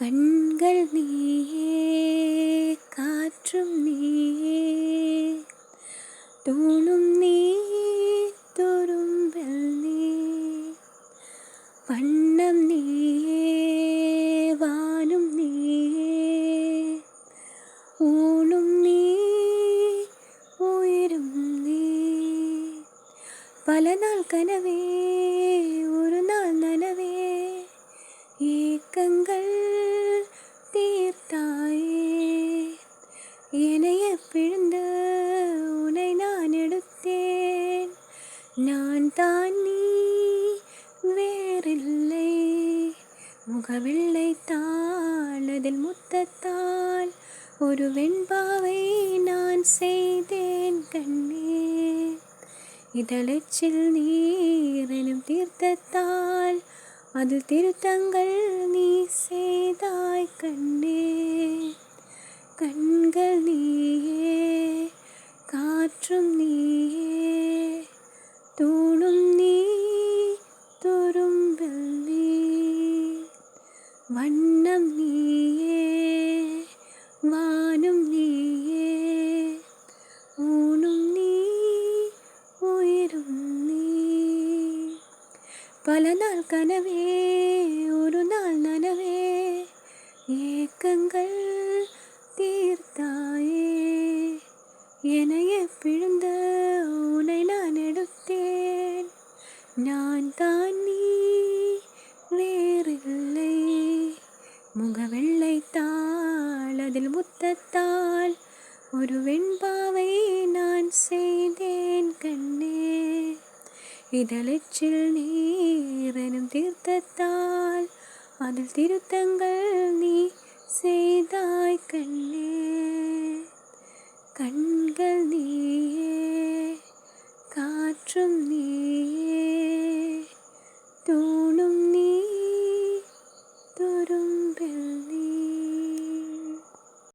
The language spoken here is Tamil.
கண்கள் நீயே, காற்றும் நீயே, தூணும் நீ, துரும்பல் நீ, வண்ணம் நீயே, வானும் நீயே, ஊனும் நீ, உயிரும் நீ. பல நாள் கனவே, ஒரு நாள் நனவே, ஏக்கங்கள் தீர்த்தாயே. என்னைய பிழிந்து உனை நான் எடுத்தேன், நான் தான் நீ வேறில்லை. முகவெள்ளை தாள் அதில் முத்தத்தால் ஒரு வெண்பாவை நான் செய்தேன் கண்ணே. இதழச்சில் நீரெனும் தீர்த்தத்தால் அதில் திருத்தங்கள் நீ செய்தாய் கண்ணே. கண்கள் நீயே, காற்றும் நீயே, தூணும் நீ, துரும்பல் நீ, வண்ணம் நீயே, வானும் நீயே, ஊனும் நீ, உயிரும் நீ. பல நாள் கனவே, ஒரு நாள் நனவே, ஏக்கங்கள் தீர்த்தாயே. என்னைய பிழிந்த உனை நான் எடுத்தேன், நான் தான் நீ வேறில்லை. முகவெள்ளை தாள் அதில் முத்தத்தால் ஒரு வெண்பாவை நான் செய்தேன் கண்ணே. இதழச்சில் நீரெனும் தீர்த்தத்தால் அதில் திருத்தங்கள் நீ செய்தாய் கண்ணே. கண்கள் நீயே, காற்றும் நீயே, தூ